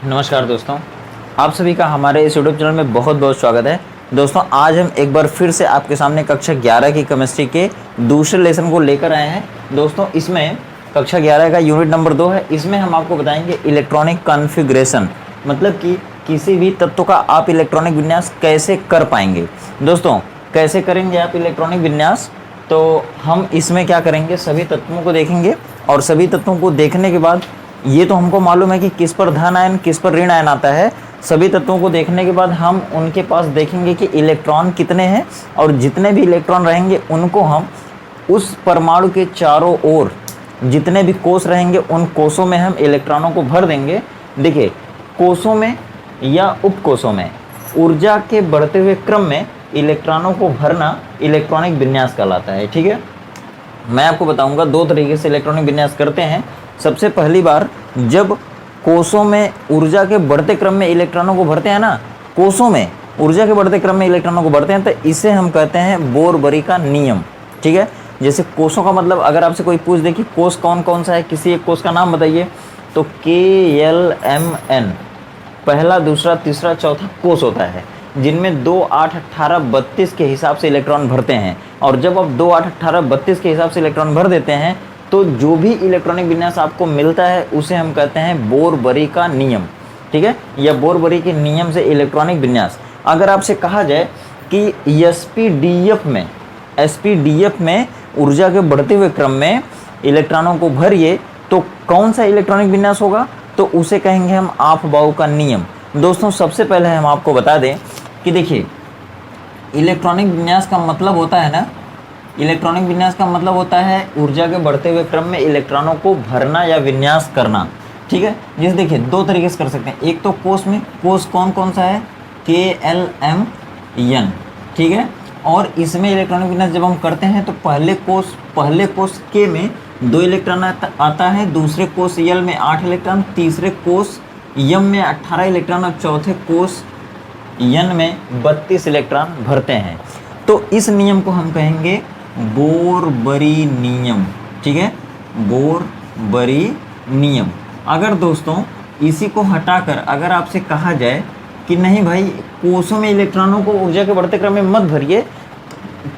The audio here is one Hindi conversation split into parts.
नमस्कार दोस्तों, आप सभी का हमारे इस यूट्यूब चैनल में बहुत बहुत स्वागत है। दोस्तों आज हम एक बार फिर से आपके सामने कक्षा 11 की केमिस्ट्री के दूसरे लेसन को लेकर आए हैं। दोस्तों इसमें कक्षा 11 का यूनिट नंबर 2 है। इसमें हम आपको बताएंगे इलेक्ट्रॉनिक कॉन्फ़िगरेशन, मतलब कि किसी भी तत्व का आप इलेक्ट्रॉनिक विन्यास कैसे कर पाएंगे। दोस्तों कैसे करेंगे आप इलेक्ट्रॉनिक विन्यास, तो हम इसमें क्या करेंगे, सभी तत्वों को देखेंगे और सभी तत्वों को देखने के बाद ये तो हमको मालूम है कि किस पर धन आयन किस पर ऋण आयन आता है। सभी तत्वों को देखने के बाद हम उनके पास देखेंगे कि इलेक्ट्रॉन कितने हैं और जितने भी इलेक्ट्रॉन रहेंगे उनको हम उस परमाणु के चारों ओर जितने भी कोष रहेंगे उन कोषों में हम इलेक्ट्रॉनों को भर देंगे। देखिए कोषों में या उपकोषों में ऊर्जा के बढ़ते हुए क्रम में इलेक्ट्रॉनों को भरना इलेक्ट्रॉनिक विन्यास कहलाता है। ठीक है, मैं आपको बताऊंगा दो तरीके से इलेक्ट्रॉनिक विन्यास करते हैं। सबसे पहली बार जब कोषों में ऊर्जा के बढ़ते क्रम में इलेक्ट्रॉनों को भरते हैं ना, कोषों में ऊर्जा के बढ़ते क्रम में इलेक्ट्रॉनों को भरते हैं, तो इसे हम कहते हैं बोर-बरी का नियम। ठीक है, जैसे कोषों का मतलब अगर आपसे कोई पूछ दे कि कोष कौन कौन सा है, किसी एक कोष का नाम बताइए, तो KLMN पहला दूसरा तीसरा चौथा कोष होता है, जिनमें 2 8 18 32 के हिसाब से इलेक्ट्रॉन भरते हैं। और जब आप 2 8 18 32 के हिसाब से इलेक्ट्रॉन भर देते हैं तो जो भी इलेक्ट्रॉनिक विन्यास आपको मिलता है उसे हम कहते हैं बोर-बरी का नियम। ठीक है, या बोर-बरी के नियम से इलेक्ट्रॉनिक विन्यास। अगर आपसे कहा जाए कि SPDF में ऊर्जा के बढ़ते हुए क्रम में इलेक्ट्रॉनों को भरिए तो कौन सा इलेक्ट्रॉनिक विन्यास होगा, तो उसे कहेंगे हम ऑफ-बाउ का नियम। दोस्तों सबसे पहले हम आपको बता दें कि देखिए इलेक्ट्रॉनिक विन्यास का मतलब होता है ना, इलेक्ट्रॉनिक विन्यास का मतलब होता है ऊर्जा के बढ़ते हुए क्रम में इलेक्ट्रॉनों को भरना या विन्यास करना। ठीक है, जिस देखिए दो तरीके से कर सकते हैं। एक तो कोष में, कोष कौन कौन सा है, KLMN। ठीक है, और इसमें इलेक्ट्रॉनिक विन्यास जब हम करते हैं तो पहले कोष K में 2 इलेक्ट्रॉन आता है, दूसरे कोष L में 8 इलेक्ट्रॉन, तीसरे कोष M में 18 इलेक्ट्रॉन और चौथे कोष N में 32 इलेक्ट्रॉन भरते हैं। तो इस नियम को हम कहेंगे बोर-बरी नियम। ठीक है, बोर-बरी नियम। अगर दोस्तों इसी को हटाकर अगर आपसे कहा जाए कि नहीं भाई कोषों में इलेक्ट्रॉनों को ऊर्जा के बढ़ते क्रम में मत भरिए,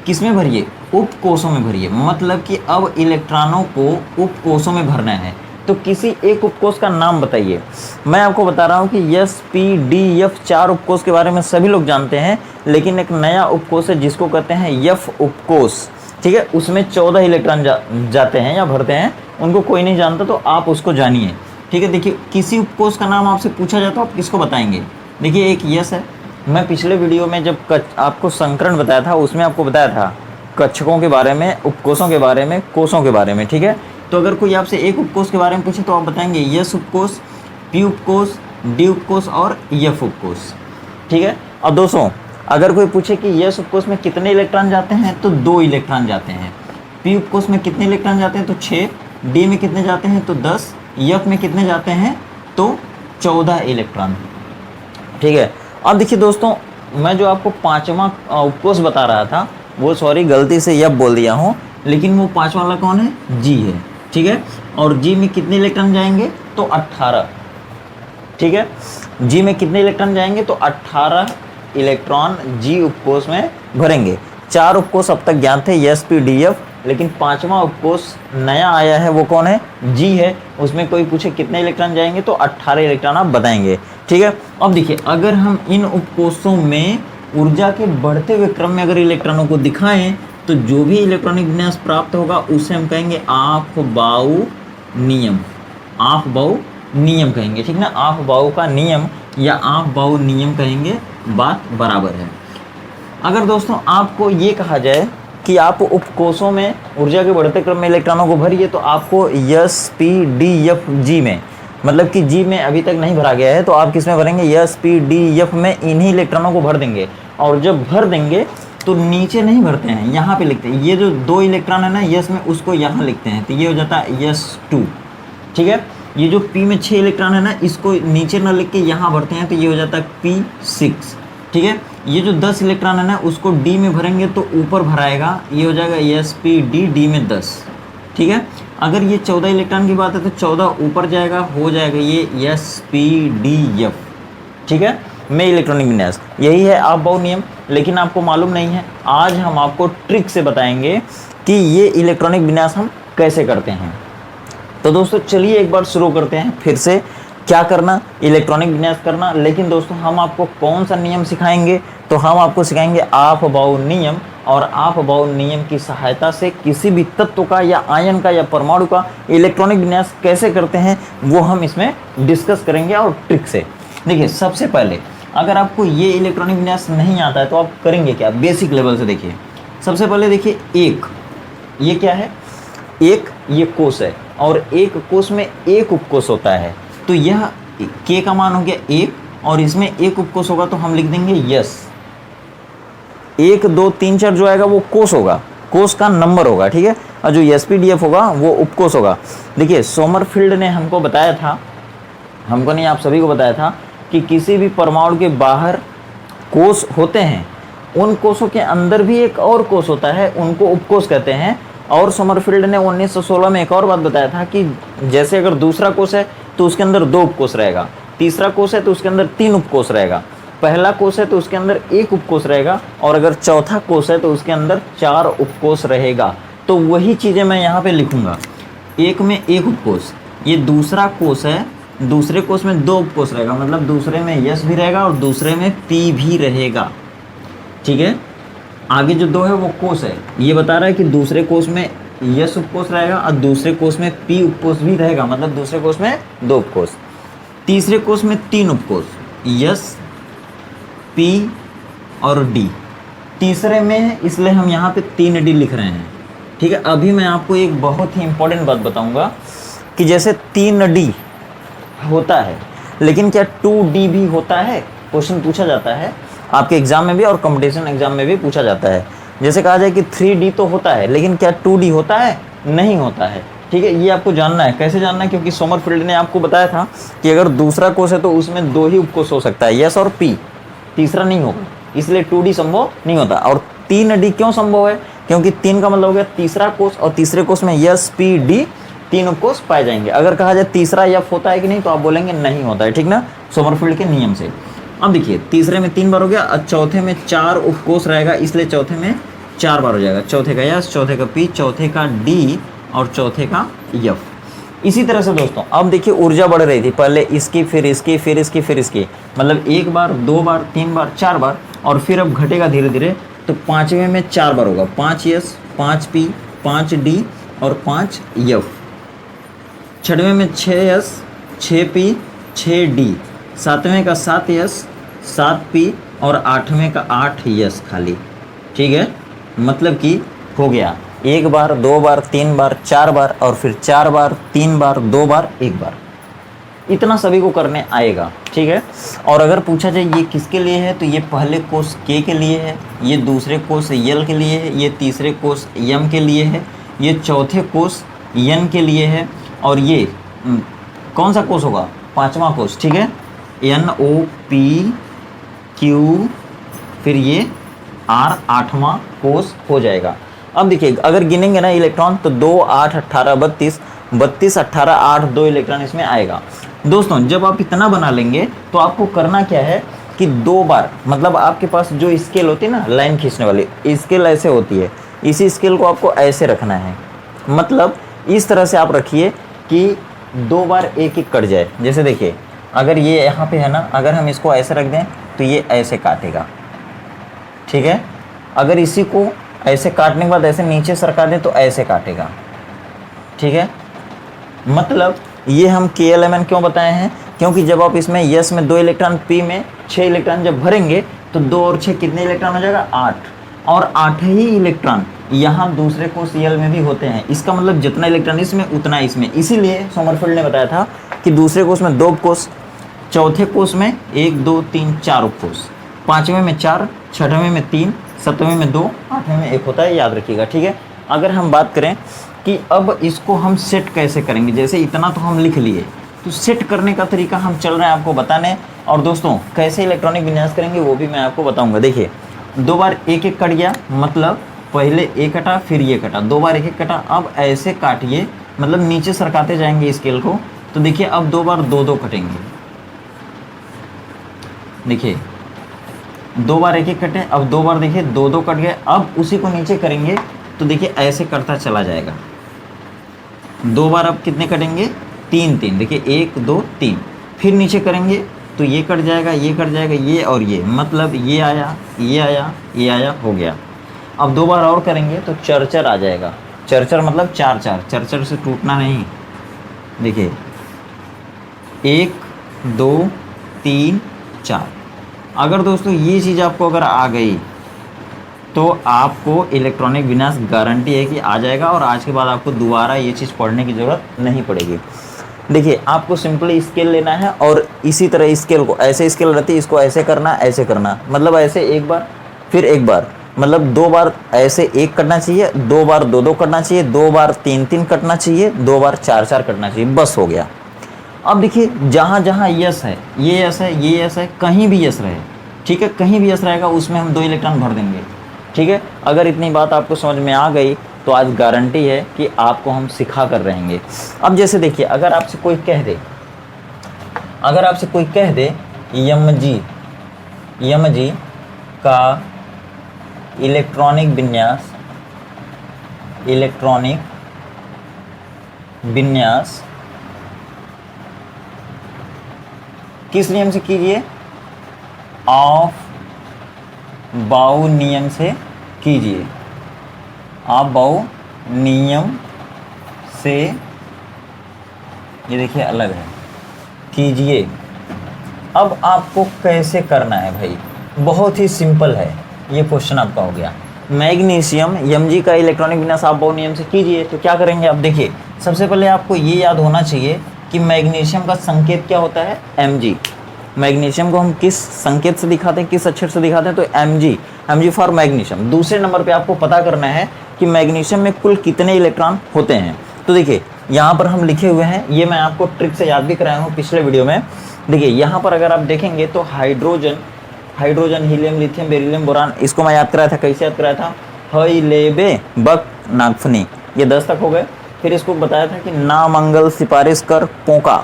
किस में भरिए, उपकोषों में भरिए, मतलब कि अब इलेक्ट्रॉनों को उपकोषों में भरना है, तो किसी एक उपकोष का नाम बताइए। मैं आपको बता रहा हूँ कि SPDF 4 उपकोष के बारे में सभी लोग जानते हैं, लेकिन एक नया उपकोष है जिसको कहते हैं F उपकोष। ठीक है, उसमें 14 इलेक्ट्रॉन जाते हैं या भरते हैं, उनको कोई नहीं जानता, तो आप उसको जानिए। ठीक है, देखिए किसी उपकोष का नाम आपसे पूछा जाता है आप किसको बताएंगे। देखिए एक यस है, मैं पिछले वीडियो में जब आपको संकरण बताया था उसमें आपको बताया था कक्षकों के बारे में, उपकोषों के बारे में, कोषों के बारे में। ठीक है, तो अगर कोई आपसे एक उपकोष के बारे में पूछे तो आप बताएंगे यस उपकोष, P उपकोष, D उपकोष और F उपकोष। ठीक है, और दोस्तों अगर कोई पूछे कि यस उपकोष में कितने इलेक्ट्रॉन जाते हैं तो 2 इलेक्ट्रॉन जाते हैं, P उपकोष में कितने इलेक्ट्रॉन जाते हैं तो 6, D में कितने जाते हैं तो 10, F में कितने जाते हैं तो 14 इलेक्ट्रॉन। ठीक है, अब देखिए दोस्तों मैं जो आपको 5वां उपकोष बता रहा था वो सॉरी गलती से F बोल दिया हूँ, लेकिन वो 5वां वाला कौन है, G है। ठीक है, और G में कितने इलेक्ट्रॉन जाएंगे तो 18। ठीक है, G में कितने इलेक्ट्रॉन जाएंगे तो 18 इलेक्ट्रॉन G उपकोष में भरेंगे। 4 उपकोष अब तक ज्ञात थे SPDF, लेकिन 5वां उपकोष नया आया है, वो कौन है, G है। उसमें कोई पूछे कितने इलेक्ट्रॉन जाएंगे तो 18 इलेक्ट्रॉन आप बताएंगे। ठीक है, अब देखिए अगर हम इन उपकोषों में ऊर्जा के बढ़ते हुए क्रम में अगर इलेक्ट्रॉनों को दिखाएं तो जो भी इलेक्ट्रॉनिक विन्यास प्राप्त होगा उसे हम कहेंगे ऑफ-बाउ नियम। ऑफ-बाउ नियम कहेंगे, ठीक ना, ऑफ-बाउ का नियम या ऑफ-बाउ नियम कहेंगे, बात बराबर है। अगर दोस्तों आपको ये कहा जाए कि आप उपकोषों में ऊर्जा के बढ़ते क्रम में इलेक्ट्रॉनों को भरिए तो आपको SPDF G में, मतलब कि G में अभी तक नहीं भरा गया है, तो आप किस में भरेंगे, SPDF में इन्हीं इलेक्ट्रॉनों को भर देंगे। और जब भर देंगे तो नीचे नहीं भरते हैं, यहाँ पे लिखते हैं। ये जो 2 इलेक्ट्रॉन है ना यस में, उसको यहाँ लिखते हैं, तो ये हो जाता है S2। ठीक है, ये जो P में 6 इलेक्ट्रॉन है ना, इसको नीचे ना लिख के यहाँ भरते हैं, तो ये हो जाता है P6। ठीक है, ये जो 10 इलेक्ट्रॉन है ना उसको D में भरेंगे तो ऊपर भराएगा, ये हो जाएगा SPD, D में 10। ठीक है, अगर ये 14 इलेक्ट्रॉन की बात है तो 14 ऊपर जाएगा, हो जाएगा ये sp-d-f, ठीक है, में इलेक्ट्रॉनिक विन्यास। यही है आप-बाउ नियम, लेकिन आपको मालूम नहीं है। आज हम आपको ट्रिक से बताएंगे कि ये इलेक्ट्रॉनिक विन्यास हम कैसे करते हैं। तो दोस्तों चलिए एक बार शुरू करते हैं फिर से क्या करना, इलेक्ट्रॉनिक विन्यास करना। लेकिन दोस्तों हम आपको कौन सा नियम सिखाएंगे, तो हम आपको सिखाएंगे आप-बाउ नियम, और आप-बाउ नियम की सहायता से किसी भी तत्व का या आयन का या परमाणु का इलेक्ट्रॉनिक विन्यास कैसे करते हैं वो हम इसमें डिस्कस करेंगे और ट्रिक से। देखिए सबसे पहले अगर आपको ये इलेक्ट्रॉनिक विन्यास नहीं आता है तो आप करेंगे क्या, बेसिक लेवल से देखिए। सबसे पहले देखिए एक, ये क्या है, एक ये कोश है और एक कोश में एक उपकोश होता है, तो यह के का मान हो गया एक, और इसमें एक उपकोश होगा तो हम लिख देंगे यस। 1 2 3 4 जो आएगा वो कोश होगा, कोश का नंबर होगा, ठीक है, और जो sp-d-f होगा वो उपकोश होगा। देखिए सोमरफील्ड ने हमको बताया था, हमको नहीं आप सभी को बताया था कि किसी भी परमाणु के बाहर कोश होते हैं, उन कोशों के अंदर भी एक और कोश होता है, उनको उपकोश कहते हैं। और सोमरफील्ड ने 1916 में एक और बात बताया था कि जैसे अगर दूसरा कोश है तो उसके अंदर 2 उपकोश रहेगा, तीसरा कोश है तो उसके अंदर 3 उपकोश रहेगा, पहला कोश है तो उसके अंदर 1 उपकोश रहेगा, और अगर चौथा कोश है तो उसके अंदर 4 उपकोश रहेगा। तो वही चीज़ें मैं यहाँ पे लिखूँगा, एक में 1 उपकोश, ये दूसरा कोश है, दूसरे कोश में 2 उपकोश रहेगा, मतलब दूसरे में यस भी रहेगा और दूसरे में पी भी रहेगा, ठीक है। आगे जो 2 है वो कोश है, ये बता रहा है कि दूसरे कोश में यस उपकोश रहेगा और दूसरे कोश में पी उपकोश भी रहेगा, मतलब दूसरे कोश में 2 उपकोश, तीसरे कोश में 3 उपकोश, यस पी और डी, तीसरे में है इसलिए हम यहाँ पे 3D लिख रहे हैं, ठीक है। अभी मैं आपको एक बहुत ही इंपॉर्टेंट बात बताऊंगा कि जैसे 3D होता है, लेकिन क्या 2D भी होता है, क्वेश्चन पूछा जाता है आपके एग्जाम में भी और कंपटीशन एग्जाम में भी पूछा जाता है। जैसे कहा जाए कि 3D तो होता है लेकिन क्या 2D होता है, नहीं होता है, ठीक है। ये आपको जानना है, कैसे जानना है, क्योंकि सोमरफील्ड ने आपको बताया था कि अगर दूसरा कोश है तो उसमें 2 ही उपकोश हो सकता है, यस और पी, तीसरा नहीं होगा, इसलिए 2D संभव नहीं होता। और 3D क्यों संभव है, क्योंकि 3 का मतलब हो गया तीसरा कोश, और तीसरे कोश में यस पी डी 3 उपकोश पाए जाएंगे। अगर कहा जाए तीसरा एफ होता है कि नहीं, तो आप बोलेंगे नहीं होता है, ठीक ना, सोमरफील्ड के नियम से। अब देखिए तीसरे में 3 बार हो गया, और चौथे में 4 उपकोश रहेगा, इसलिए चौथे में 4 बार हो जाएगा, चौथे का यस, चौथे का पी, चौथे का डी और चौथे का एफ। इसी तरह से दोस्तों अब देखिए ऊर्जा बढ़ रही थी, पहले इसकी फिर इसकी फिर इसकी फिर इसकी, मतलब 1 बार 2 बार 3 बार 4 बार, और फिर अब घटेगा धीरे धीरे, तो 5वें में 4 बार होगा, 5 यस 5 पी 5 डी और 5 एफ। 6वें में 6 यस 6 पी 6 डी, 7वें का 7 यस 7 पी और 8वें का 8 यस खाली, ठीक है। मतलब कि हो गया 1 बार 2 बार 3 बार 4 बार और फिर 4 बार 3 बार 2 बार 1 बार, इतना सभी को करने आएगा, ठीक है। और अगर पूछा जाए ये किसके लिए है, तो ये पहले कोश के लिए है, ये दूसरे कोश यल के लिए है, ये तीसरे कोश यम के लिए है, ये चौथे कोश यन के लिए है, और ये कौन सा कोश होगा, 5वां कोश, ठीक है, NO-P Q, फिर ये R 8वां कोश हो जाएगा। अब देखिए अगर गिनेंगे ना इलेक्ट्रॉन तो 2 8 18 32 32 18 8 2 इलेक्ट्रॉन इसमें आएगा। दोस्तों जब आप इतना बना लेंगे तो आपको करना क्या है कि 2 बार, मतलब आपके पास जो स्केल होती है ना लाइन खींचने वाली, स्केल ऐसे होती है, इसी स्केल को आपको ऐसे रखना है, मतलब इस तरह से आप रखिए कि 2 बार एक एक कट जाए। जैसे देखिए अगर ये यहाँ पे है ना, अगर हम इसको ऐसे रख दें तो ये ऐसे काटेगा, ठीक है। अगर इसी को ऐसे काटने के बाद ऐसे नीचे सरका दें तो ऐसे काटेगा, ठीक है। मतलब ये हम KLMN क्यों बताए हैं, क्योंकि जब आप इसमें यस में 2 इलेक्ट्रॉन, पी में 6 इलेक्ट्रॉन जब भरेंगे तो 2 और 6 कितने इलेक्ट्रॉन हो जाएगा, 8, और 8 ही इलेक्ट्रॉन यहाँ दूसरे कोश यल में भी होते हैं। इसका मतलब जितना इलेक्ट्रॉन इसमें उतना इसमें, इसीलिए सोमरफील्ड ने बताया था कि दूसरे कोश में 2 उपकोश, चौथे कोश में 1 2 3 4 उपकोश, 5वें में 4, 6वें में 3, 7वें में 2, 8वें में 1 होता है, याद रखिएगा, ठीक है। अगर हम बात करें कि अब इसको हम सेट कैसे करेंगे, जैसे इतना तो हम लिख लिए, तो सेट करने का तरीका हम चल रहे हैं आपको बताने, और दोस्तों कैसे इलेक्ट्रॉनिक विन्यास करेंगे वो भी मैं आपको बताऊंगा। देखिए 2 बार एक एक कट गया, मतलब पहले एक कटा फिर ये कटा, 2 बार एक एक कटा, अब ऐसे काटिए, मतलब नीचे सरकाते जाएंगे स्केल को। तो देखिए अब 2 बार 2 2 कटेंगे, देखिए 2 बार 1 1 कटे, अब 2 बार देखिए 2 2 कट गए। अब उसी को नीचे करेंगे तो देखिए ऐसे करता चला जाएगा। 2 बार अब कितने कटेंगे, 3 3, देखिए 1 2 3। फिर नीचे करेंगे तो ये कट जाएगा, ये कट जाएगा, ये और ये, मतलब ये आया, ये आया, ये आया, हो गया। अब 2 बार और करेंगे तो चरचर आ जाएगा। चरचर मतलब 4 4, चरचर से टूटना नहीं। देखिए 1 2 3 4। अगर दोस्तों ये चीज़ आपको अगर आ गई तो आपको इलेक्ट्रॉनिक विनाश गारंटी है कि आ जाएगा, और आज के बाद आपको दोबारा ये चीज़ पढ़ने की ज़रूरत नहीं पड़ेगी। देखिए आपको सिंपली स्केल लेना है और इसी तरह स्केल को, ऐसे स्केल रहती है, इसको ऐसे करना, ऐसे करना, मतलब ऐसे 1 बार फिर 1 बार, मतलब 2 बार ऐसे 1 कटना चाहिए, 2 बार 2 2 कटना चाहिए, 2 बार 3 3 कटना चाहिए, 2 बार 4 4 कटना चाहिए, बस हो गया। अब देखिए जहाँ जहाँ यस है, ये यस है, ये यस है, कहीं भी यस रहे, ठीक है, कहीं भी यस रहेगा उसमें हम 2 इलेक्ट्रॉन भर देंगे, ठीक है। अगर इतनी बात आपको समझ में आ गई तो आज गारंटी है कि आपको हम सिखा कर रहेंगे। अब जैसे देखिए अगर आपसे कोई कह दे, अगर आपसे कोई कह दे यम जी का इलेक्ट्रॉनिक विन्यास किस नियम से कीजिए, ऑफ बाउ नियम से कीजिए, आप बाउ नियम से, ये देखिए अलग है, कीजिए। अब आपको कैसे करना है भाई, बहुत ही सिंपल है, ये क्वेश्चन आपका हो गया। मैग्नीशियम Mg का इलेक्ट्रॉनिक विन्यास आप बाउ नियम से कीजिए, तो क्या करेंगे आप देखिए, सबसे पहले आपको ये याद होना चाहिए कि मैग्नीशियम का संकेत क्या होता है, Mg। मैग्नीशियम को हम किस संकेत से दिखाते हैं, किस अक्षर से दिखाते हैं, तो Mg फॉर मैग्नीशियम। दूसरे नंबर पे आपको पता करना है कि मैग्नीशियम में कुल कितने इलेक्ट्रॉन होते हैं। तो देखिए यहाँ पर हम लिखे हुए हैं, ये मैं आपको ट्रिक से याद भी कराया हूँ पिछले वीडियो में। देखिए यहाँ पर अगर आप देखेंगे तो hydrogen, helium, lithium, beryllium, boron, इसको मैं याद कराया था, कैसे याद कराया था, हईलेबे बक नागफनी, ये 10 तक हो गए। फिर इसको बताया था कि नामंगल सिफारिश कर पोंका,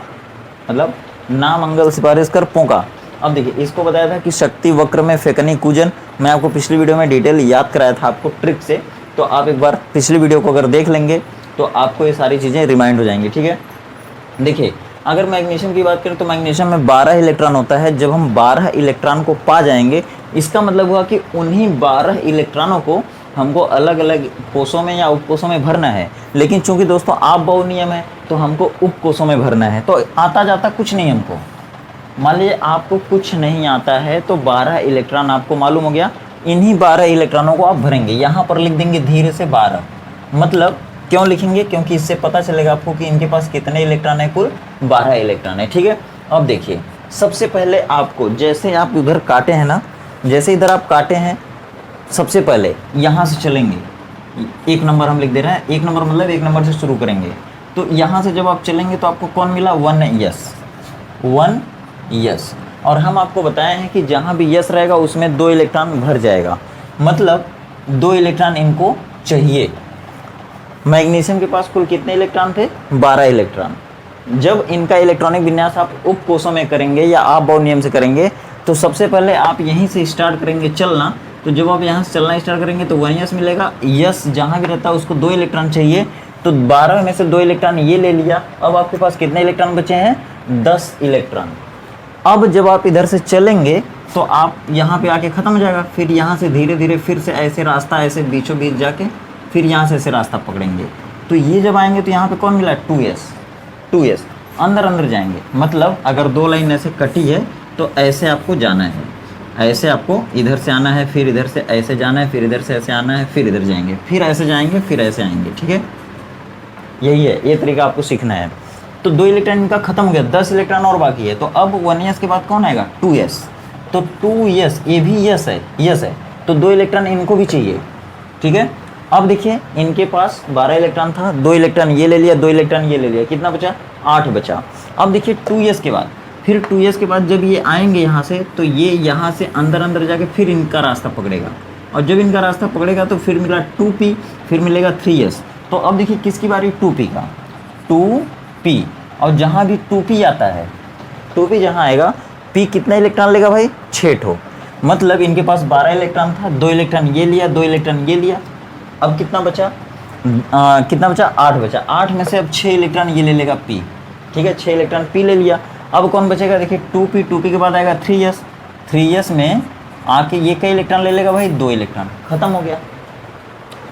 मतलब नामंगल सिफारिश कर पोंका। अब देखिए इसको बताया था कि शक्ति वक्र में फेकनी कूजन, मैं आपको पिछली वीडियो में डिटेल याद कराया था आपको ट्रिक से, तो आप एक बार पिछली वीडियो को अगर देख लेंगे तो आपको ये सारी चीज़ें रिमाइंड हो जाएंगी, ठीक है। देखिए अगर मैग्नीशियम की बात करें तो मैग्नीशियम में 12 इलेक्ट्रॉन होता है। जब हम 12 इलेक्ट्रॉन को पा जाएंगे, इसका मतलब हुआ कि उन्हीं 12 इलेक्ट्रॉनों को हमको अलग अलग कोषों में या उपकोषों में भरना है। लेकिन चूंकि दोस्तों आप बाउ नियम है तो हमको उपकोषों में भरना है, तो आता जाता कुछ नहीं हमको। मान लीजिए आपको कुछ नहीं आता है तो 12 इलेक्ट्रॉन आपको मालूम हो गया, इन्हीं 12 इलेक्ट्रॉनों को आप भरेंगे। यहाँ पर लिख देंगे धीरे से 12, मतलब क्यों लिखेंगे, क्योंकि इससे पता चलेगा आपको कि इनके पास कितने इलेक्ट्रॉन है, कुल 12 इलेक्ट्रॉन है, ठीक है। अब देखिए सबसे पहले आपको, जैसे आप उधर काटे हैं ना, जैसे इधर आप काटे हैं, सबसे पहले यहाँ से चलेंगे, 1 नंबर हम लिख दे रहे हैं, 1 नंबर मतलब 1 नंबर से शुरू करेंगे। तो यहाँ से जब आप चलेंगे तो आपको कौन मिला, 1 यस। और हम आपको बताए हैं कि जहाँ भी यस रहेगा उसमें 2 इलेक्ट्रॉन भर जाएगा, मतलब 2 इलेक्ट्रॉन इनको चाहिए। मैग्नीशियम के पास कुल कितने इलेक्ट्रॉन थे, 12 इलेक्ट्रॉन। जब इनका इलेक्ट्रॉनिक विन्यास आप उपकोषों में करेंगे या आप बाउ नियम से करेंगे, तो सबसे पहले आप यहीं से स्टार्ट करेंगे चलना। तो जब आप यहाँ से चलना स्टार्ट करेंगे तो 1 यस मिलेगा। यस जहाँ भी रहता है उसको 2 इलेक्ट्रॉन चाहिए, तो 12 में से 2 इलेक्ट्रॉन ये ले लिया। अब आपके पास कितने इलेक्ट्रॉन बचे हैं, 10 इलेक्ट्रॉन। अब जब आप इधर से चलेंगे तो आप यहाँ पे आके ख़त्म हो जाएगा। फिर यहाँ से धीरे धीरे फिर से ऐसे रास्ता ऐसे बीचों बीच जाके फिर यहाँ से ऐसे रास्ता पकड़ेंगे। तो ये जब आएंगे तो यहाँ पे कौन मिला, 2 यस। अंदर अंदर जाएंगे, मतलब अगर 2 लाइन ऐसे कटी है तो ऐसे आपको जाना है, ऐसे आपको इधर से आना है, फिर इधर से ऐसे जाना है, फिर इधर से ऐसे आना है, फिर इधर जाएंगे, फिर ऐसे जाएंगे, फिर ऐसे आएंगे, ठीक है। यही है, ये तरीका आपको सीखना है। तो 2 इलेक्ट्रॉन इनका खत्म हो गया, 10 इलेक्ट्रॉन और बाकी है। तो अब 1 यस के बाद कौन आएगा, 2 यस। तो 2 यस, ये भी यस है, तो 2 इलेक्ट्रॉन इनको भी चाहिए, ठीक है। अब देखिए इनके पास 12 इलेक्ट्रॉन था, 2 इलेक्ट्रॉन ये ले लिया, 2 इलेक्ट्रॉन ये ले लिया, कितना बचा, 8 बचा। अब देखिए 2 यस के बाद, फिर 2 यस के बाद जब ये आएंगे यहाँ से, तो ये यहाँ से अंदर अंदर जाके फिर इनका रास्ता पकड़ेगा, और जब इनका रास्ता पकड़ेगा तो फिर मिला 2p, फिर मिलेगा 3 यस। तो अब देखिए किसकी बारी, 2p का। 2p, और जहाँ भी 2p आता है, 2p जहाँ आएगा, p कितना इलेक्ट्रॉन लेगा भाई, 6 ठो। मतलब इनके पास 12 इलेक्ट्रॉन था, 2 इलेक्ट्रॉन ये लिया, 2 इलेक्ट्रॉन ये लिया, अब कितना बचा, कितना बचा, 8 बचा। 8 में से अब 6 इलेक्ट्रॉन ये ले लेगा p, ठीक है, 6 इलेक्ट्रॉन p ले लिया। अब कौन बचेगा, देखिए 2p, 2p के बाद आएगा 3s, 3s में आके ये कई इलेक्ट्रॉन ले लेगा भाई, 2 इलेक्ट्रॉन, खत्म हो गया,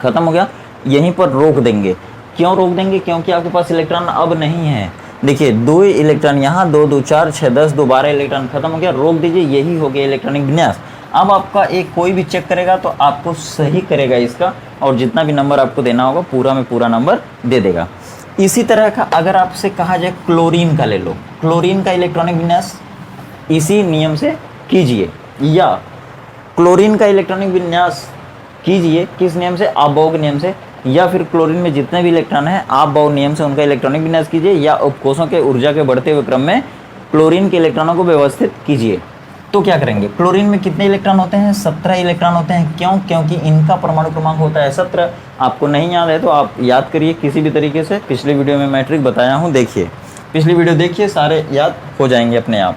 खत्म हो गया। यहीं पर रोक देंगे, क्यों रोक देंगे, क्योंकि आपके पास इलेक्ट्रॉन अब नहीं है। देखिए 2 इलेक्ट्रॉन यहाँ, 2 2 4 6 10, 2 12 इलेक्ट्रॉन खत्म हो गया, रोक दीजिए, यही हो गया इलेक्ट्रॉनिक विन्यास। अब आपका एक कोई भी चेक करेगा तो आपको सही करेगा इसका, और जितना भी नंबर आपको देना होगा पूरा में पूरा नंबर दे देगा। इसी तरह का अगर आपसे कहा जाए क्लोरीन का ले लो, क्लोरीन का इलेक्ट्रॉनिक विन्यास इसी नियम से कीजिए, या क्लोरीन का इलेक्ट्रॉनिक विन्यास कीजिए किस नियम से, अबोग नियम से, या फिर क्लोरीन में जितने भी इलेक्ट्रॉन हैं अबोग नियम से उनका इलेक्ट्रॉनिक विन्यास कीजिए, या उपकोषों के ऊर्जा के बढ़ते हुए क्रम में क्लोरीन के इलेक्ट्रॉनों को व्यवस्थित कीजिए। तो क्या करेंगे, क्लोरीन में कितने इलेक्ट्रॉन होते हैं, 17 इलेक्ट्रॉन होते हैं। क्यों, क्योंकि इनका परमाणु क्रमांक होता है 17। आपको नहीं याद है तो आप याद करिए किसी भी तरीके से, पिछले वीडियो में मैट्रिक बताया हूँ, देखिए पिछली वीडियो देखिए, सारे याद हो जाएंगे अपने आप।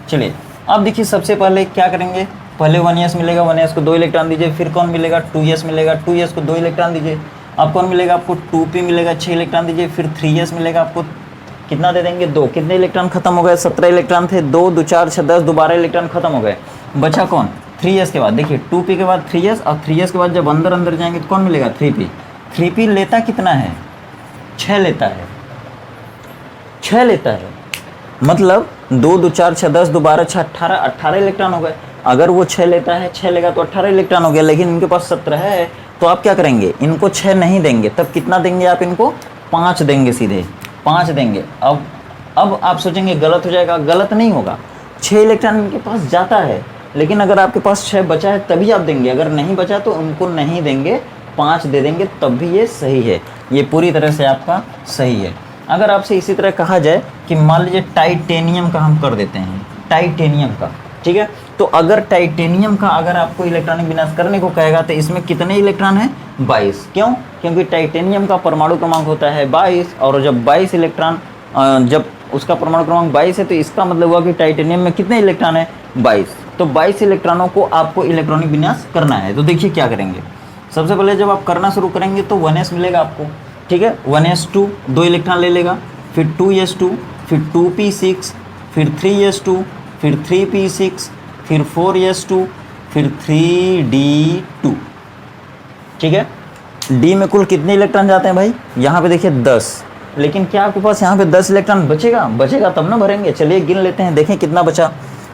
चलिए अब देखिए, सबसे पहले क्या करेंगे, पहले 1s मिलेगा, 1s को 2 इलेक्ट्रॉन दीजिए, फिर कौन मिलेगा, 2s मिलेगा, 2s को 2 इलेक्ट्रॉन दीजिए, अब कौन मिलेगा आपको, 2p मिलेगा, 6 इलेक्ट्रॉन दीजिए, फिर 3s मिलेगा, आपको कितना दे देंगे, 2। कितने इलेक्ट्रॉन खत्म हो गए, 17 इलेक्ट्रॉन थे, 2 2 4 6 10, 12 इलेक्ट्रॉन खत्म हो गए, बचा कौन, 3s के बाद। देखिए 2p के बाद 3s, और 3s के बाद जब अंदर अंदर जाएंगे तो कौन मिलेगा, 3p। 3p लेता कितना है, 6 लेता है, 6 लेता है, मतलब 2 2 4 6 10, 2 12 6 18, 18 इलेक्ट्रॉन हो गए। अगर वो 6 लेता है, 6 लेगा तो 18 इलेक्ट्रॉन हो गया, लेकिन इनके पास 17 है, तो आप क्या करेंगे, इनको 6 नहीं देंगे, तब कितना देंगे आप इनको, 5 देंगे, सीधे 5 देंगे। अब आप सोचेंगे गलत हो जाएगा, गलत नहीं होगा, 6 इलेक्ट्रॉन इनके पास जाता है, लेकिन अगर आपके पास 6 बचा है तभी आप देंगे, अगर नहीं बचा तो उनको नहीं देंगे, 5 दे देंगे, तब भी ये सही है, ये पूरी तरह से आपका सही है। अगर आपसे इसी तरह कहा जाए कि मान लीजिए टाइटेनियम का हम कर देते हैं, टाइटेनियम का, ठीक है, तो अगर टाइटेनियम का अगर आपको इलेक्ट्रॉनिक विनाश करने को कहेगा तो इसमें कितने इलेक्ट्रॉन हैं, 22। क्यों, क्योंकि टाइटेनियम का परमाणु क्रमांक होता है 22, और जब 22 इलेक्ट्रॉन, जब उसका परमाणु क्रमांक 22 है तो इसका मतलब हुआ कि टाइटेनियम में कितने इलेक्ट्रॉन है, 22। तो 22 इलेक्ट्रॉनों को आपको इलेक्ट्रॉनिक विन्यास करना है। तो देखिए क्या करेंगे, सबसे पहले जब आप करना शुरू करेंगे तो 1s मिलेगा आपको, ठीक है, 1s2 2 इलेक्ट्रॉन ले लेगा, फिर 2s2, फिर 2p6, फिर 3s2, फिर 3p6, फिर 4s2, फिर 3d2, ठीक है। d में कुल कितने इलेक्ट्रॉन जाते हैं भाई, यहाँ पे देखिए 10, लेकिन क्या आपके पास यहाँ पे 10 इलेक्ट्रॉन बचेगा, बचेगा तब ना भरेंगे। चलिए गिन लेते हैं, देखें कितना बचा,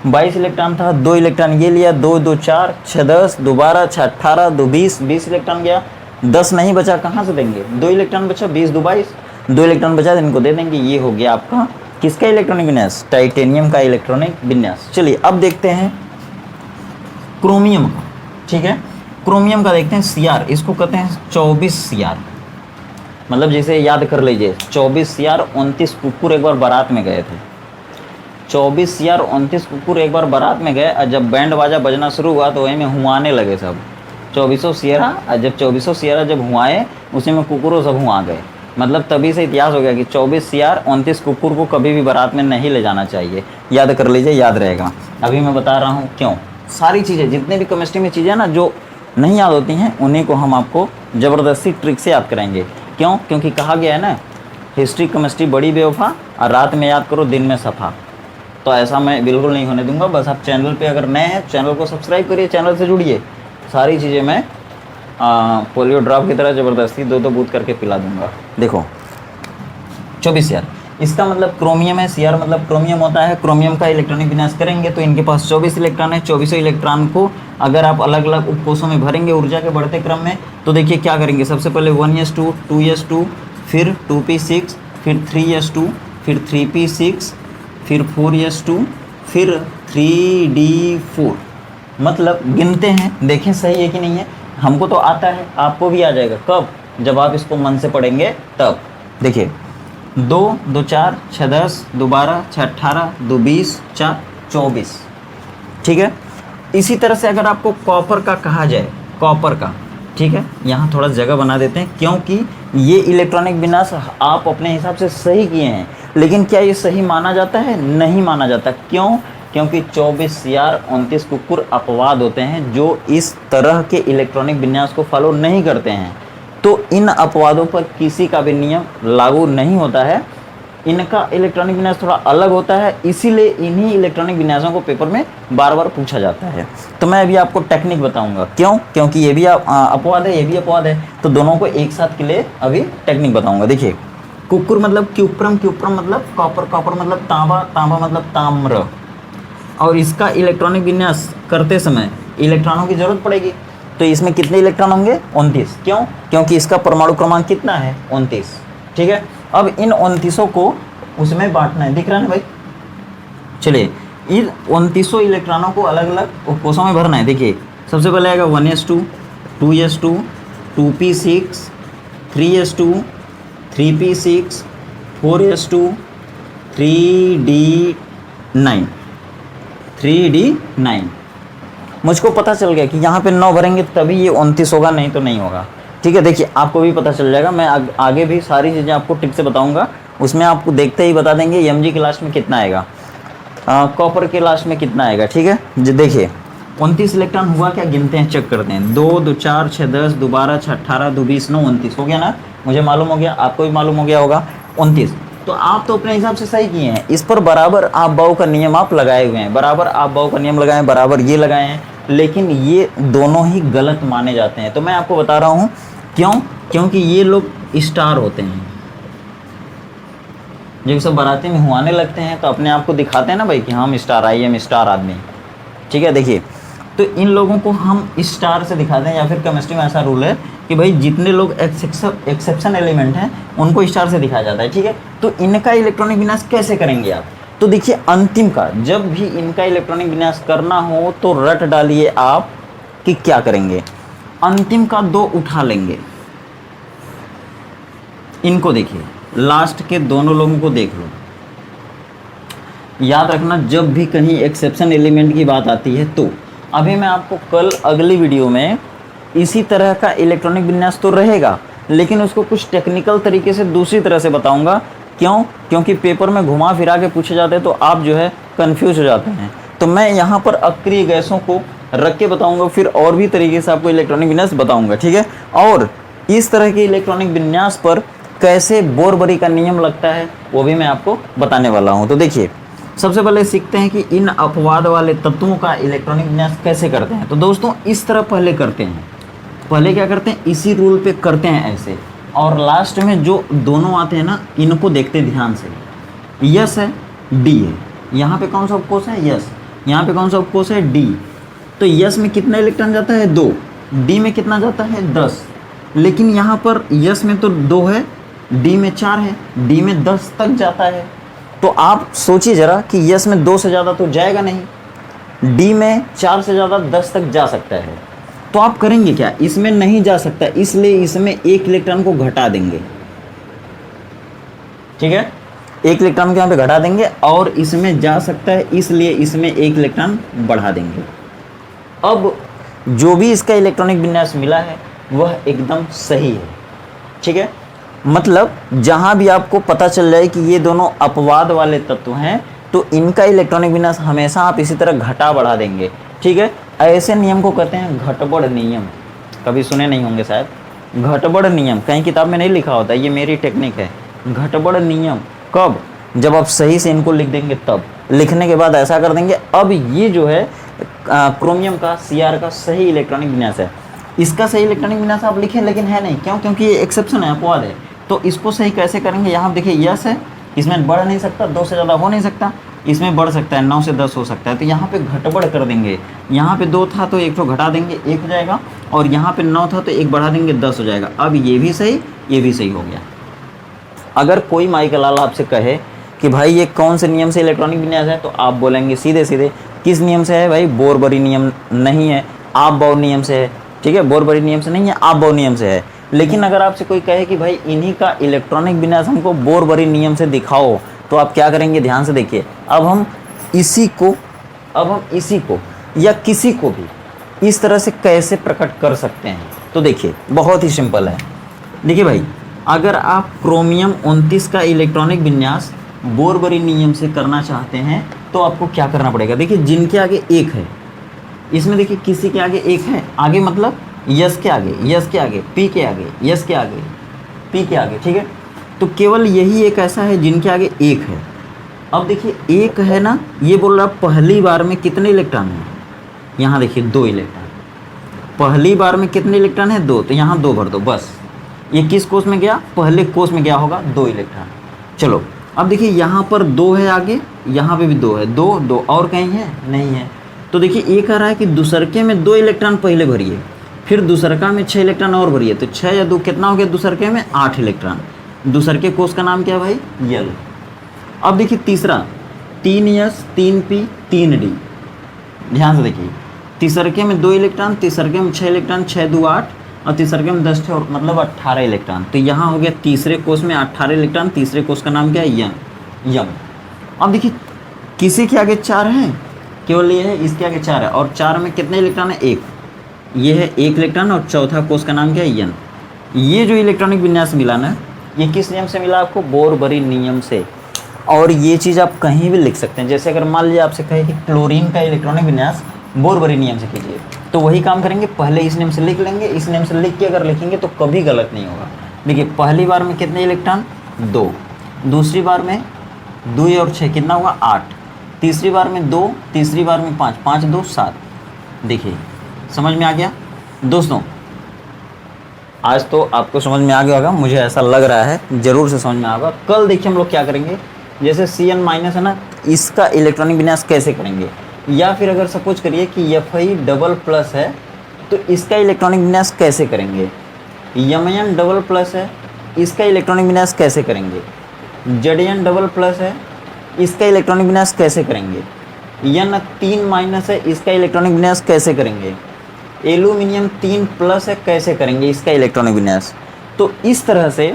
22 इलेक्ट्रॉन था, 2 इलेक्ट्रॉन ये लिया, 2 2 4 6 10, 2 12 6 18, 2 20, 20 इलेक्ट्रॉन गया, 10 नहीं बचा, कहाँ से देंगे, 2 इलेक्ट्रॉन बचा, 20 2 22, 2 इलेक्ट्रॉन बचा तो इनको दे देंगे। ये हो गया आपका किसका इलेक्ट्रॉनिक विन्यास, टाइटेनियम का इलेक्ट्रॉनिक विन्यास। चलिए अब देखते हैं क्रोमियम का, ठीक है, क्रोमियम का देखते हैं Cr, इसको कहते हैं 24 Cr, मतलब जैसे याद कर लीजिए 24 Cr 29 कुकुर एक बार बारात में गए थे, 24 Cr 29 कुकुर एक बार बारात में गए, और जब बैंड बाजा बजना शुरू हुआ तो वहीं में हुआने लगे सब, 2400 सियरा, और जब 2400 सियरा जब हुआए उसी में कुकुरों सब हुआ गए। मतलब तभी से इतिहास हो गया कि 24 Cr 29 कुकुर को कभी भी बारात में नहीं ले जाना चाहिए। याद कर लीजिए, याद रहेगा। अभी मैं बता रहा हूँ क्यों, सारी चीज़ें जितने भी केमिस्ट्री में चीज़ें ना जो नहीं याद होती हैं उन्हीं को हम आपको ज़बरदस्ती ट्रिक से याद कराएंगे। क्यों, क्योंकि कहा गया है ना, हिस्ट्री केमिस्ट्री बड़ी बेवफा, और रात में याद करो दिन में सफ़ा। तो ऐसा मैं बिल्कुल नहीं होने दूंगा। बस आप चैनल पे अगर नए हैं चैनल को सब्सक्राइब करिए, चैनल से जुड़िए, सारी चीज़ें मैं पोलियो ड्रॉप की तरह ज़बरदस्ती 2-2 बूथ करके पिला दूंगा। देखो 24 Cr, इसका मतलब क्रोमियम है, Cr मतलब क्रोमियम होता है। क्रोमियम का इलेक्ट्रॉनिक विन्यास करेंगे तो इनके पास 24 इलेक्ट्रॉन है। 24 इलेक्ट्रॉन को अगर आप अलग अलग उपकोषों में भरेंगे ऊर्जा के बढ़ते क्रम में, तो देखिए क्या करेंगे, सबसे पहले 1s2, 2s2, फिर 2p6, फिर 3s2, फिर 3p6, फिर 4s2, फिर 3d4। मतलब गिनते हैं, देखें सही है कि नहीं है। हमको तो आता है, आपको भी आ जाएगा। कब, जब आप इसको मन से पढ़ेंगे तब। देखिए 2 2 4 6 10, 2 12 6 18, 2 20 4 24, ठीक है। इसी तरह से अगर आपको कॉपर का कहा जाए, कॉपर का, ठीक है, यहाँ थोड़ा जगह बना देते हैं, क्योंकि ये इलेक्ट्रॉनिक विनाश आप अपने हिसाब से सही किए हैं, लेकिन क्या ये सही माना जाता है? नहीं माना जाता। क्यों? क्योंकि 24 CR 29 कुकुर अपवाद होते हैं जो इस तरह के इलेक्ट्रॉनिक विन्यास को फॉलो नहीं करते हैं। तो इन अपवादों पर किसी का भी नियम लागू नहीं होता है। इनका इलेक्ट्रॉनिक विन्यास थोड़ा अलग होता है, इसीलिए इन्हीं इलेक्ट्रॉनिक विन्यासों को पेपर में बार बार पूछा जाता है। तो मैं अभी आपको टेक्निक बताऊंगा। क्यों? क्योंकि ये भी अपवाद है, ये भी अपवाद है, तो दोनों को एक साथ के लिए अभी टेक्निक बताऊंगा। देखिए, कुकुर मतलब क्यूप्रम, क्यूप्रम मतलब कॉपर, कॉपर मतलब तांबा, तांबा मतलब ताम्र, और इसका इलेक्ट्रॉनिक विन्यास करते समय इलेक्ट्रॉनों की जरूरत पड़ेगी। तो इसमें कितने इलेक्ट्रॉन होंगे? 29। क्यों? क्योंकि इसका परमाणु क्रमांक कितना है? 29। ठीक है, अब इन 29 को उसमें बांटना है, दिख रहा है ना भाई? चलिए, इन 29 इलेक्ट्रॉनों को अलग अलग कोषों में भरना है। देखिए, सबसे पहले आएगा 1s2, 2s2, 2p6, 3s2, 3p6, 4s2, 3d9, 3d9। मुझको पता चल गया कि यहाँ पे 9 भरेंगे तभी ये 29 होगा, नहीं तो नहीं होगा। ठीक है, देखिए आपको भी पता चल जाएगा। मैं आगे भी सारी चीज़ें आपको टिक से बताऊंगा, उसमें आपको देखते ही बता देंगे Mg के लास्ट में कितना आएगा, कॉपर के लास्ट में कितना आएगा। ठीक है, देखिए 29 इलेक्ट्रॉन हुआ क्या, गिनते हैं, चेक करते हैं। 2 2 4 6 10 2 12 6 18 2 20 9 29 हो गया ना? मुझे मालूम हो गया, आपको भी मालूम हो गया होगा 29। तो आप तो अपने हिसाब से सही किए हैं। इस पर बराबर आप बाउ का नियम आप लगाए हुए हैं, बराबर आप बाउ का नियम लगाए, बराबर ये लगाए हैं, लेकिन ये दोनों ही गलत माने जाते हैं। तो मैं आपको बता रहा हूँ क्यों? क्योंकि ये लोग स्टार होते हैं। जब सब बाराती में हुआने लगते हैं तो अपने आप को दिखाते हैं ना भाई कि हम स्टार, आई एम स्टार आदमी। ठीक है, देखिए, तो इन लोगों को हम स्टार से दिखाते हैं, या फिर केमिस्ट्री में ऐसा रूल है कि भाई जितने लोग एक्सेप्शन एलिमेंट हैं उनको स्टार से दिखाया जाता है। ठीक है, तो इनका इलेक्ट्रॉनिक विन्यास कैसे करेंगे आप? तो देखिए, अंतिम का जब भी इनका इलेक्ट्रॉनिक विन्यास करना हो तो रट डालिए आप कि क्या करेंगे। अंतिम का 2 उठा लेंगे, इनको देखिए, लास्ट के दोनों लोगों को देख लो। याद रखना, जब भी कहीं एक्सेप्शन एलिमेंट की बात आती है तो अभी मैं आपको कल अगली वीडियो में इसी तरह का इलेक्ट्रॉनिक विन्यास तो रहेगा, लेकिन उसको कुछ टेक्निकल तरीके से दूसरी तरह से बताऊंगा। क्यों? क्योंकि पेपर में घुमा फिरा के पूछे जाते हैं तो आप जो है कंफ्यूज हो जाते हैं। तो मैं यहाँ पर अक्रिय गैसों को रख के बताऊंगा, फिर और भी तरीके से आपको इलेक्ट्रॉनिक विन्यास बताऊंगा। ठीक है, और इस तरह के इलेक्ट्रॉनिक विन्यास पर कैसे बोरबरी का नियम लगता है वो भी मैं आपको बताने वाला हूँ। तो देखिए, सबसे पहले सीखते हैं कि इन अपवाद वाले तत्वों का इलेक्ट्रॉनिक विन्यास कैसे करते हैं। तो दोस्तों, इस तरह पहले करते हैं। पहले क्या करते हैं, इसी रूल पे करते हैं ऐसे, और लास्ट में जो दोनों आते हैं ना, इनको देखते हैं ध्यान से। यस है, डी है, यहाँ पे कौन सा उपकोष है? यस। यहाँ पे कौन सा उपकोष है? डी। तो यस में कितना इलेक्ट्रॉन जाता है? 2। डी में कितना जाता है? 10। लेकिन यहाँ पर यस में तो 2 है, डी में 4 है, डी में 10 तक जाता है। तो आप सोचिए जरा कि यस में 2 से ज़्यादा तो जाएगा नहीं, डी में 4 से ज़्यादा 10 तक जा सकता है। तो आप करेंगे क्या? इसमें नहीं जा सकता, इसलिए इसमें 1 इलेक्ट्रॉन को घटा देंगे। ठीक है, 1 इलेक्ट्रॉन को यहाँ पे घटा देंगे, और इसमें जा सकता है इसलिए इसमें 1 इलेक्ट्रॉन बढ़ा देंगे। अब जो भी इसका इलेक्ट्रॉनिक विन्यास मिला है वह एकदम सही है। ठीक है, मतलब जहाँ भी आपको पता चल जाए कि ये दोनों अपवाद वाले तत्व हैं तो इनका इलेक्ट्रॉनिक विन्यास हमेशा आप इसी तरह घटा बढ़ा देंगे। ठीक है, ऐसे नियम को कहते हैं घटबड़ नियम। कभी सुने नहीं होंगे शायद, घटबड़ नियम कहीं किताब में नहीं लिखा होता, ये मेरी टेक्निक है। घटबड़ नियम कब? जब आप सही से इनको लिख देंगे, तब लिखने के बाद ऐसा कर देंगे। अब ये जो है क्रोमियम का Cr का सही इलेक्ट्रॉनिक विन्यास है, इसका सही इलेक्ट्रॉनिक विन्यास आप लिखें, लेकिन है नहीं। क्यों? क्योंकि ये एक्सेप्शन है, अपवाद है। तो इसको सही कैसे करेंगे? यहाँ देखिए, यस है, इसमें बढ़ नहीं सकता, 2 से ज़्यादा हो नहीं सकता, इसमें बढ़ सकता है, 9 से 10 हो सकता है। तो यहाँ पे घटबड़ कर देंगे। यहाँ पे 2 था तो 1 तो घटा देंगे, 1 हो जाएगा, और यहाँ पे 9 था तो 1 बढ़ा देंगे, 10 हो जाएगा। अब ये भी सही, ये भी सही हो गया। अगर कोई माई का लाल आपसे कहे कि भाई ये कौन से नियम से इलेक्ट्रॉनिक विन्यास है, तो आप बोलेंगे सीधे सीधे किस नियम से है? भाई बोरबरी नियम नहीं है, आप बाउ नियम से है। ठीक है, बोरबरी नियम से नहीं है, आप बाउ नियम से है। लेकिन अगर आपसे कोई कहे कि भाई इन्हीं का इलेक्ट्रॉनिक विन्यास हमको बोरबरी नियम से दिखाओ, तो आप क्या करेंगे? ध्यान से देखिए। अब हम इसी को या किसी को भी इस तरह से कैसे प्रकट कर सकते हैं, तो देखिए बहुत ही सिंपल है। देखिए भाई, अगर आप क्रोमियम 29 का इलेक्ट्रॉनिक विन्यास बोरबरी नियम से करना चाहते हैं तो आपको क्या करना पड़ेगा। देखिए जिनके आगे एक है, इसमें देखिए किसी के आगे एक है, आगे मतलब यस के आगे, यस के आगे, पी के आगे, यस के आगे, पी के आगे, ठीक है। तो केवल यही एक ऐसा है जिनके आगे एक है। अब देखिए एक है ना, ये बोल रहा पहली बार में कितने इलेक्ट्रॉन हैं, यहाँ देखिए 2 इलेक्ट्रॉन। पहली बार में कितने इलेक्ट्रॉन है 2, तो यहाँ 2 भर दो बस। ये किस कोष में गया, पहले कोष में गया होगा 2 इलेक्ट्रॉन। चलो अब देखिए यहाँ पर 2 है आगे, यहाँ पे भी 2 है, 2 2 और कहीं है नहीं है। तो देखिए ये कह रहा है कि दूसरके में 2 इलेक्ट्रॉन पहले भरिए, फिर दूसरका में 6 इलेक्ट्रॉन और भरिए। तो 6 या 2 कितना हो गया, दूसरके में 8 इलेक्ट्रॉन। दूसरके कोष का नाम क्या है भाई, यल। अब देखिए तीसरा 3s 3p 3d, ध्यान से देखिए। तीसरके में 2 इलेक्ट्रॉन, तीसरके में 6 इलेक्ट्रॉन, 6 2 8 और तीसरके में 10 और मतलब 18 इलेक्ट्रॉन। तो यहाँ हो गया तीसरे कोष में 18 इलेक्ट्रॉन। तीसरे कोष का नाम क्या है, यम। अब देखिए किसी के आगे 4 हैं, केवल ये है, इसके आगे 4 है। और 4 में कितने इलेक्ट्रॉन है, 1। ये है 1 इलेक्ट्रॉन और चौथा कोष का नाम क्या है, यन। ये जो इलेक्ट्रॉनिक विन्यास मिला ना, ये किस नियम से मिला आपको, बोरबरी नियम से। और ये चीज़ आप कहीं भी लिख सकते हैं। जैसे अगर मान लीजिए आपसे कहे कि क्लोरीन का इलेक्ट्रॉनिक विन्यास बोरबरी नियम से कीजिए, तो वही काम करेंगे, पहले इस नियम से लिख लेंगे। इस नियम से लिख के अगर लिखेंगे तो कभी गलत नहीं होगा। देखिए पहली बार में कितने इलेक्ट्रॉन, 2। दूसरी बार में 2 और 6 कितना हुआ, 8। तीसरी बार में 2, तीसरी बार में 5, 5 2 7। देखिए समझ में आ गया दोस्तों। आज तो आपको समझ में आ गया होगा, मुझे ऐसा लग रहा है, ज़रूर से समझ में आएगा। कल देखिए हम लोग क्या करेंगे, जैसे Cn माइनस है ना, इसका इलेक्ट्रॉनिक विन्यास कैसे करेंगे। या फिर अगर सपोज करिए कि Fi डबल प्लस है तो इसका इलेक्ट्रॉनिक विन्यास कैसे करेंगे। Mn डबल प्लस है, इसका इलेक्ट्रॉनिक विन्यास कैसे करेंगे। Zn डबल प्लस है, इसका इलेक्ट्रॉनिक विन्यास कैसे करेंगे। N 3 माइनस है, इसका इलेक्ट्रॉनिक विन्यास कैसे करेंगे। एल्यूमिनियम 3 प्लस है, कैसे करेंगे इसका इलेक्ट्रॉनिक विन्यास। तो इस तरह से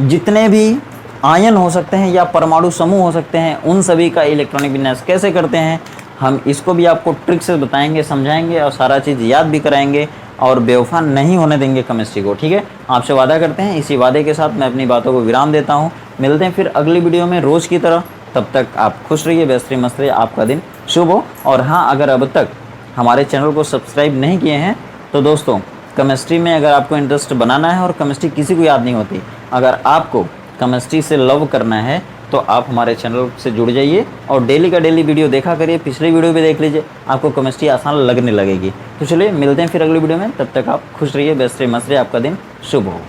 जितने भी आयन हो सकते हैं या परमाणु समूह हो सकते हैं, उन सभी का इलेक्ट्रॉनिक विन्यास कैसे करते हैं, हम इसको भी आपको ट्रिक से बताएंगे, समझाएंगे और सारा चीज़ याद भी कराएंगे और बेवफा नहीं होने देंगे केमिस्ट्री को। ठीक है, आपसे वादा करते हैं। इसी वादे के साथ मैं अपनी बातों को विराम देता हूँ। मिलते हैं फिर अगली वीडियो में रोज़ की तरह। तब तक आप खुश रहिए, व्यस्त रहिए, मस्त रहिए, आपका दिन शुभ हो। और हाँ, अगर अब तक हमारे चैनल को सब्सक्राइब नहीं किए हैं तो दोस्तों, केमिस्ट्री में अगर आपको इंटरेस्ट बनाना है, और केमिस्ट्री किसी को याद नहीं होती, अगर आपको केमिस्ट्री से लव करना है तो आप हमारे चैनल से जुड़ जाइए और डेली का डेली वीडियो देखा करिए। पिछले वीडियो भी देख लीजिए, आपको केमिस्ट्री आसान लगने लगेगी। तो चलिए मिलते हैं फिर अगली वीडियो में। तब तक आप खुश रहिए, व्यस्त रहिए, मस्त रहिए, आपका दिन शुभ हो।